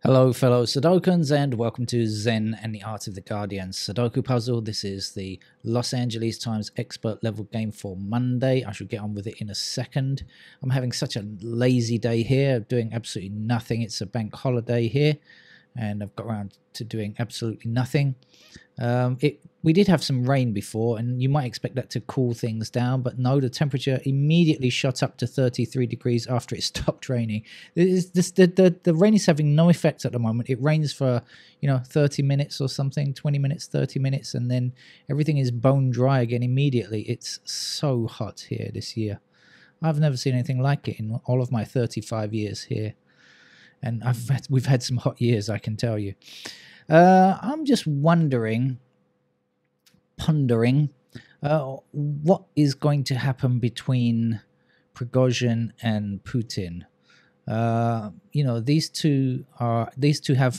Hello, fellow Sudokans, and welcome to Zen and the Art of the Guardian Sudoku Puzzle. This is the Los Angeles Times expert level game for Monday. I should get on with it in a second. I'm having such a lazy day here, doing absolutely nothing. It's a bank holiday here, and I've got around to doing absolutely nothing. We did have some rain before, and you might expect that to cool things down, but no, the temperature immediately shot up to 33 degrees after it stopped raining. The rain is having no effect at the moment. It rains for 30 minutes or something, 20 minutes, 30 minutes, and then everything is bone dry again immediately. It's so hot here this year. I've never seen anything like it in all of my 35 years here, and we've had some hot years, I can tell you. I'm just pondering what is going to happen between Prigozhin and Putin. These two have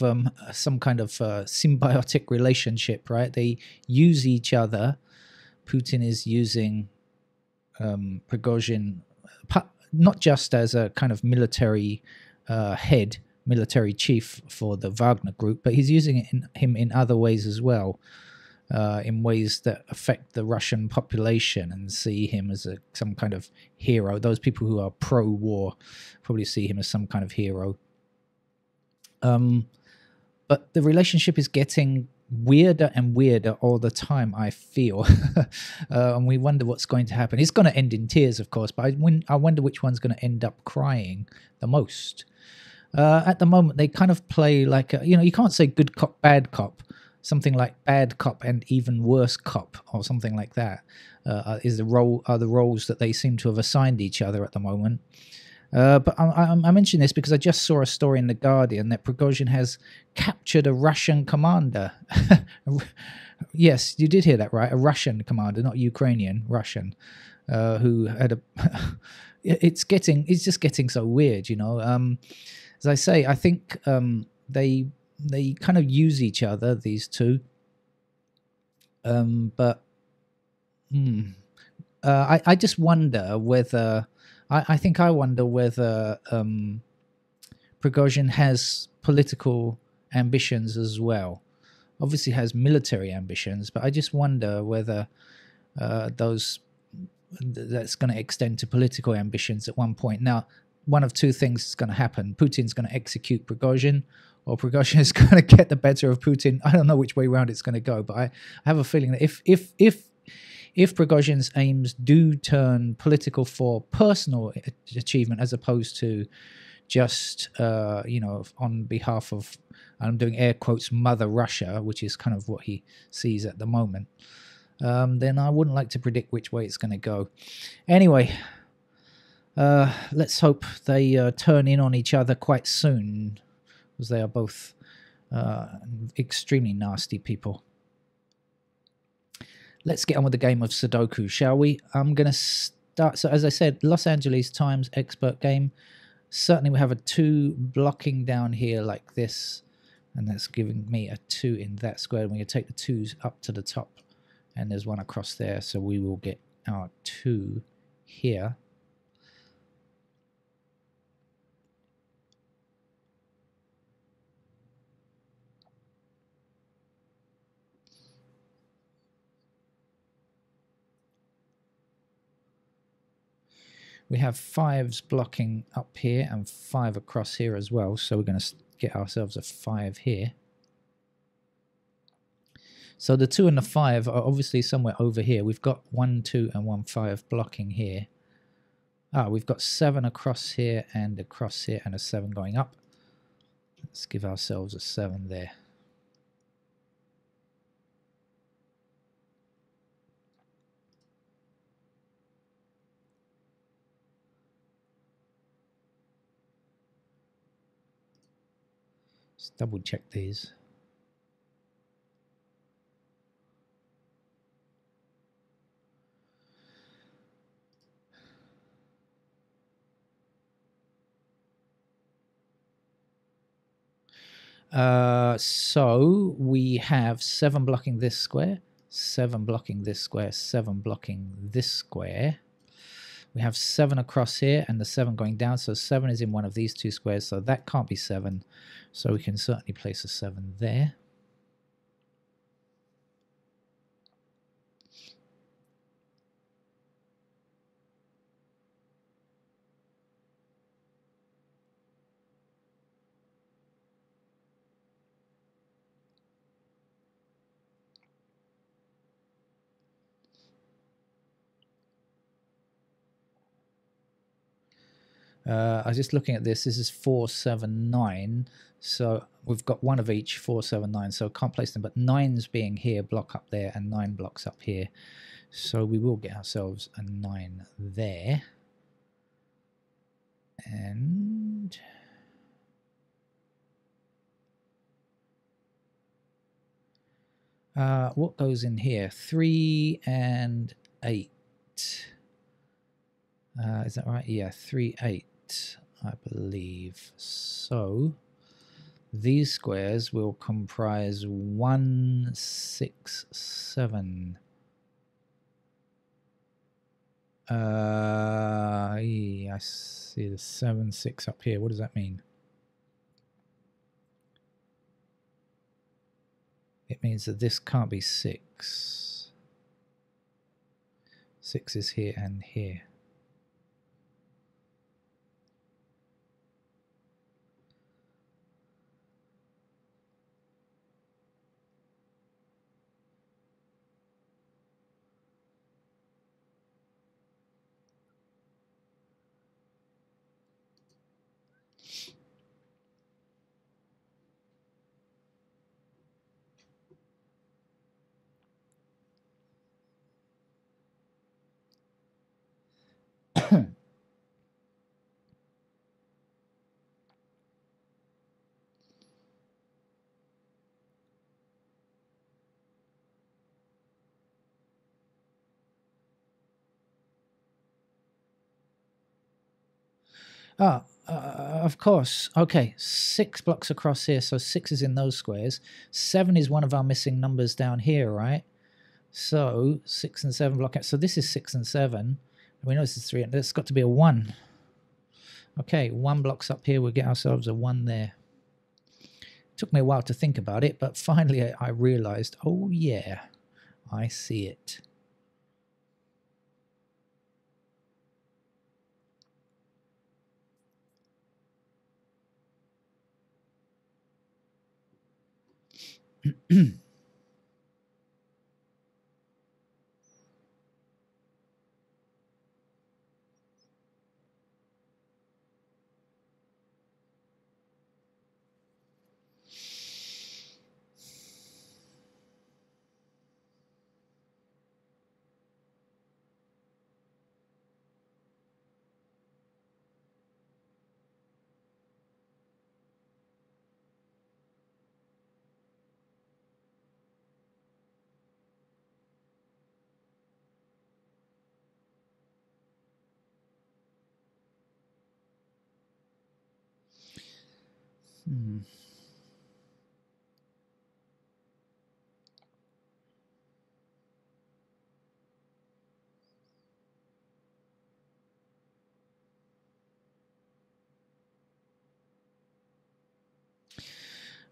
some kind of symbiotic relationship, right? They use each other. Putin is using Prigozhin not just as a kind of military head, military chief for the Wagner group, but he's using him in other ways as well, in ways that affect the Russian population and see him as some kind of hero. Those people who are pro-war probably see him as some kind of hero. But the relationship is getting weirder and weirder all the time, I feel. And we wonder what's going to happen. It's going to end in tears, of course, but I wonder which one's going to end up crying the most. At the moment, they kind of play like, you can't say good cop, bad cop. Something like bad cop and even worse cop, or something like that, are the roles that they seem to have assigned each other at the moment. But I mention this because I just saw a story in The Guardian that Prigozhin has captured a Russian commander. Yes, you did hear that right. A Russian commander, not Ukrainian, Russian, who had a... It's just getting so weird, As I say, I think they kind of use each other, these two. But I just wonder whether... I wonder whether Prigozhin has political ambitions as well. Obviously has military ambitions, but I just wonder whether that's going to extend to political ambitions at one point. Now, one of two things is going to happen. Putin's going to execute Prigozhin, or Prigozhin is going to get the better of Putin. I don't know which way around it's going to go, but I have a feeling that if Prigozhin's aims do turn political for personal achievement as opposed to just, on behalf of, I'm doing air quotes, Mother Russia, which is kind of what he sees at the moment, then I wouldn't like to predict which way it's going to go. Anyway, let's hope they turn in on each other quite soon, because they are both extremely nasty people. Let's get on with the game of Sudoku, shall we? I'm going to start. So as I said, Los Angeles Times expert game. Certainly we have a 2 blocking down here like this, and that's giving me a 2 in that square. We're going to take the 2s up to the top, and there's one across there, so we will get our 2 here. We have 5s blocking up here and 5 across here as well. So we're going to get ourselves a 5 here. So the 2 and the 5 are obviously somewhere over here. We've got 1, 2 and 1, 5 blocking here. We've got 7 across here and across here and a 7 going up. Let's give ourselves a 7 there. Let's double check these. So we have 7 blocking this square, 7 blocking this square, 7 blocking this square. We have 7 across here and the 7 going down. So 7 is in one of these two squares. So that can't be 7. So we can certainly place a 7 there. I was just looking at this. This is 4, 7, 9. So we've got one of each, 4, 7, 9. So can't place them, but 9's being here, block up there, and 9 blocks up here. So we will get ourselves a 9 there. And what goes in here? 3 and 8. Is that right? Yeah, 3, 8, I believe. So these squares will comprise 1, 6, 7. I see the 7, 6 up here. What does that mean? It means that this can't be 6. 6 is here and here. Of course. Okay, 6 blocks across here, so 6 is in those squares. 7 is one of our missing numbers down here, right? So 6 and 7 block out. So this is 6 and 7. We know this is 3, and there's got to be a 1. Okay, 1 blocks up here, we'll get ourselves a 1 there. Took me a while to think about it, but finally I realized, oh yeah, I see it.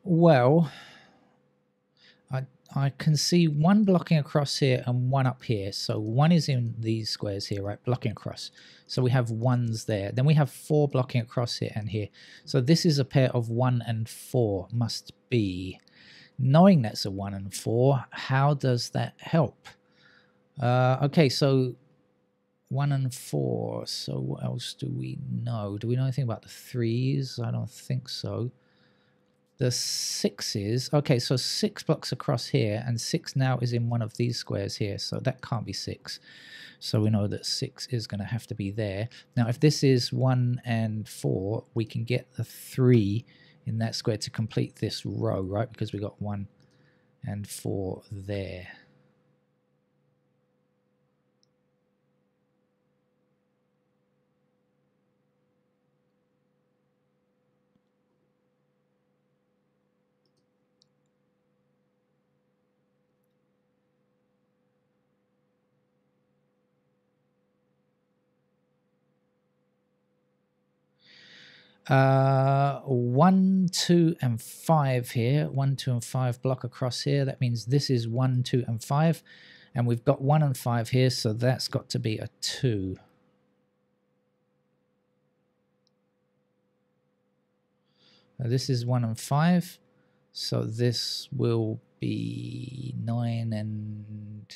Well, I can see 1 blocking across here and 1 up here. So 1 is in these squares here, right? Blocking across. So we have 1s there. Then we have 4 blocking across here and here. So this is a pair of 1 and 4 must be. Knowing that's a 1 and 4, how does that help? Okay, so 1 and 4. So what else do we know? Do we know anything about the 3s? I don't think so. The 6s, okay, so 6 blocks across here, and 6 now is in one of these squares here, so that can't be 6. So we know that 6 is going to have to be there. Now, if this is 1 and 4, we can get the 3 in that square to complete this row, right? Because we got 1 and 4 there. 1, 2, and 5 here. 1, 2, and 5 block across here. That means this is 1, 2, and 5. And we've got 1 and 5 here, so that's got to be a 2. This is 1 and 5. So this will be 9 and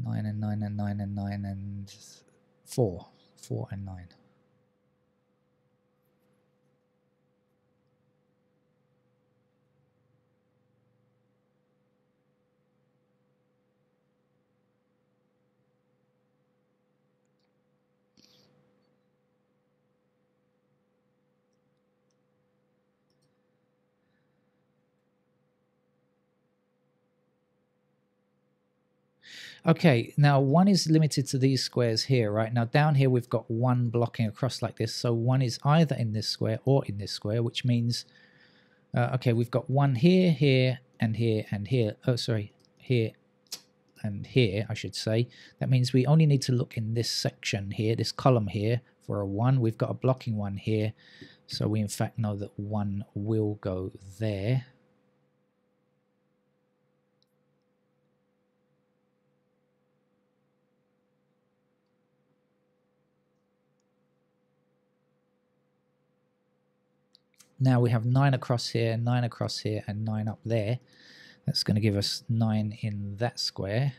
9 and 9 and 9 and 9 and 4. 4 and 9. Okay, now 1 is limited to these squares here, right? Now down here we've got 1 blocking across like this, so 1 is either in this square or in this square, which means, okay, we've got 1 here, here, and here, and here. Oh, sorry, here and here, I should say. That means we only need to look in this section here, this column here, for a 1. We've got a blocking 1 here, so we in fact know that 1 will go there. Now we have 9 across here, 9 across here, and 9 up there. That's going to give us 9 in that square.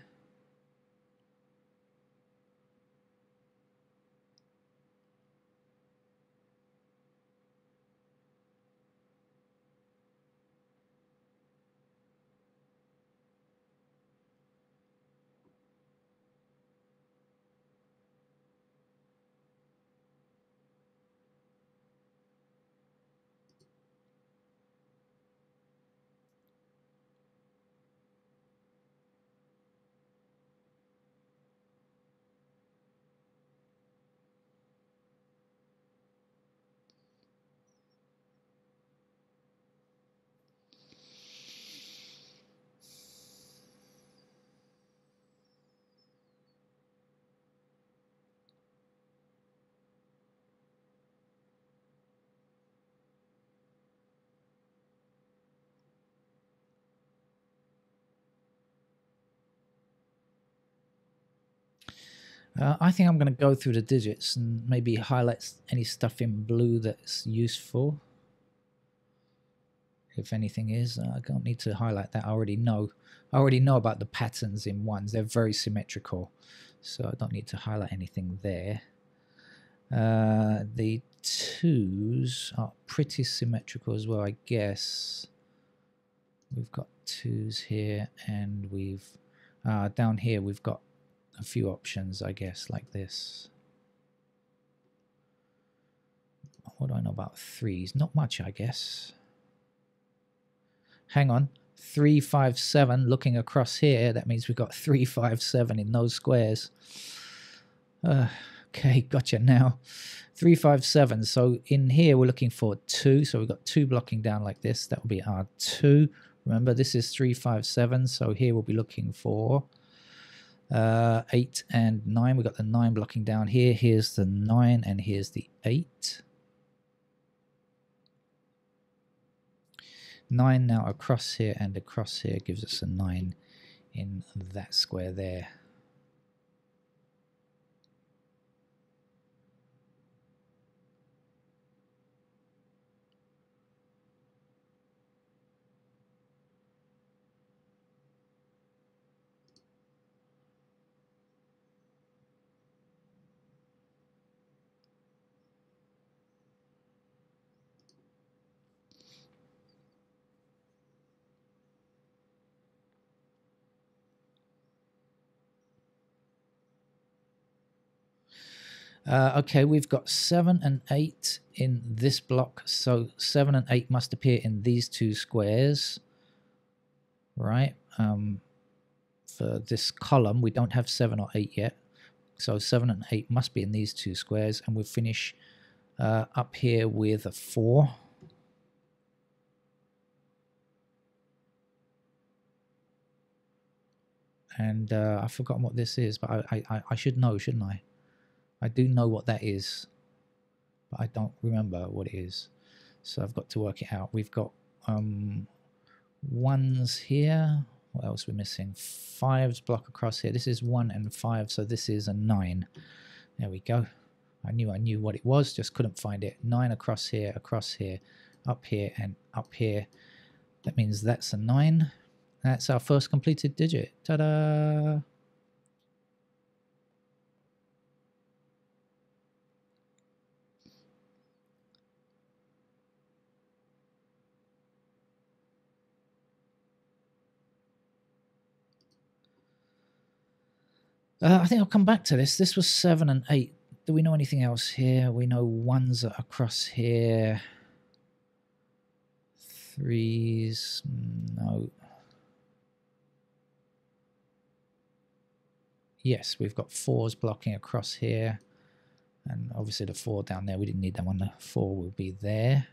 I think I'm going to go through the digits and maybe highlight any stuff in blue that's useful. If anything is, I don't need to highlight that. I already know. I already know about the patterns in 1s. They're very symmetrical, so I don't need to highlight anything there. The 2s are pretty symmetrical as well, I guess. We've got 2s here, and we've down here we've got a few options, I guess, like this. What do I know about 3s? Not much, I guess. Hang on. 3, 5, 7. Looking across here, that means we've got 3, 5, 7 in those squares. Okay, gotcha now. 3, 5, 7. So in here we're looking for 2. So we've got 2 blocking down like this. That will be our 2. Remember, this is 3, 5, 7. So here we'll be looking for 8 and 9. We've got the 9 blocking down here. Here's the 9 and here's the 8. 9 now across here and across here gives us a 9 in that square there. Okay, we've got 7 and 8 in this block, so 7 and 8 must appear in these 2 squares, right? For this column, we don't have 7 or 8 yet, so 7 and 8 must be in these 2 squares, and we'll finish up here with a 4. And I've forgotten what this is, but I should know, shouldn't I? I do know what that is, but I don't remember what it is. So I've got to work it out. We've got ones here. What else are we missing? Fives block across here. This is 1 and 5, so this is a 9. There we go. I knew what it was, just couldn't find it. 9 across here, up here, and up here. That means that's a 9. That's our first completed digit. Ta-da! I think I'll come back to this. This was 7 and 8. Do we know anything else here? We know 1s are across here. 3s, no. Yes, we've got 4s blocking across here. And obviously the 4 down there, we didn't need that one. The 4 will be there.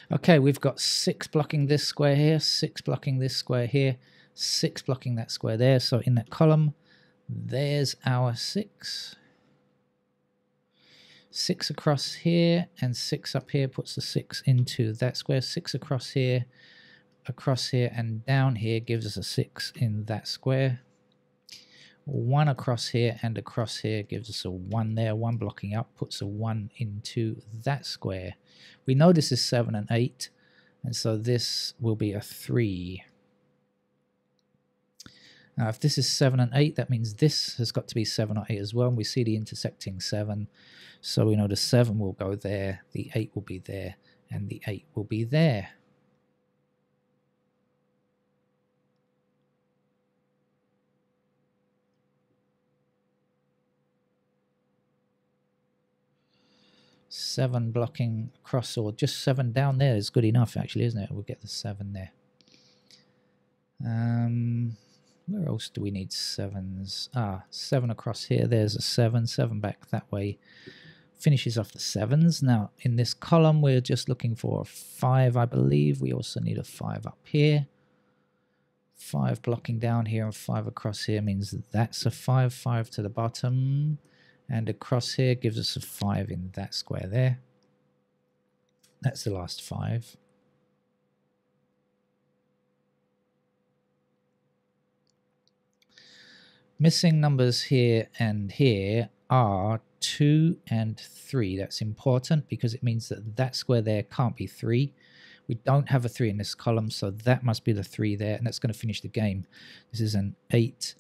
Okay, we've got 6 blocking this square here, 6 blocking this square here, 6 blocking that square there. So in that column, there's our 6. 6 across here and 6 up here puts the 6 into that square. 6 across here, and down here gives us a 6 in that square. 1 across here and across here gives us a 1 there. 1 blocking up puts a 1 into that square. We know this is 7 and 8, and so this will be a 3. Now, if this is 7 and 8, that means this has got to be 7 or 8 as well. And we see the intersecting 7. So we know the 7 will go there, the 8 will be there, and the 8 will be there. Seven blocking across, or just 7 down there is good enough, actually, isn't it? We'll get the 7 there. Where else do we need 7s? 7 across here. There's a 7. 7 back that way. Finishes off the 7s. Now, in this column, we're just looking for a 5, I believe. We also need a 5 up here. 5 blocking down here and 5 across here means that's a 5. 5 to the bottom. And across here gives us a 5 in that square there. That's the last 5. Missing numbers here and here are 2 and 3. That's important because it means that that square there can't be 3. We don't have a 3 in this column, so that must be the 3 there, and that's going to finish the game. This is an 8.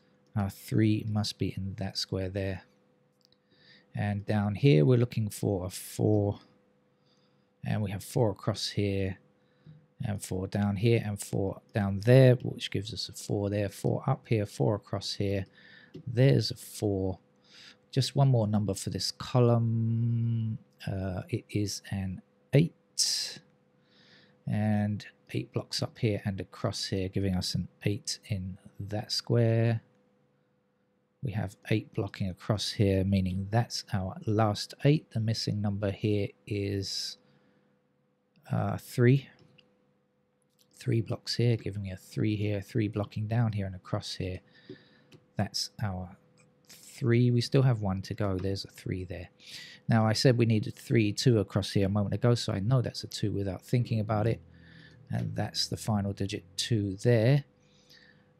3 must be in that square there. And down here, we're looking for a 4. And we have 4 across here, and 4 down here, and 4 down there, which gives us a 4 there. 4 up here, 4 across here. There's a 4. Just one more number for this column. It is an 8. And 8 blocks up here and across here, giving us an 8 in that square. We have 8 blocking across here, meaning that's our last 8. The missing number here is 3. 3 blocks here, giving me a 3 here, 3 blocking down here and across here. That's our 3. We still have 1 to go. There's a 3 there. Now, I said we needed 2 across here a moment ago, so I know that's a 2 without thinking about it. And that's the final digit 2 there.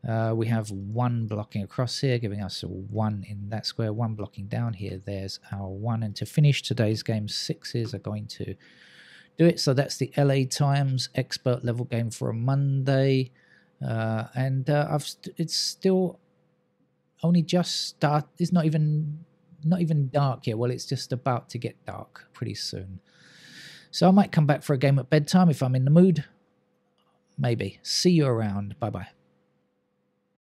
We have 1 blocking across here, giving us a 1 in that square, 1 blocking down here. There's our 1. And to finish today's game, 6s are going to do it. So that's the LA Times expert level game for a Monday. It's still only just start. It's not even dark yet. Well, it's just about to get dark pretty soon. So I might come back for a game at bedtime if I'm in the mood. Maybe. See you around. Bye-bye.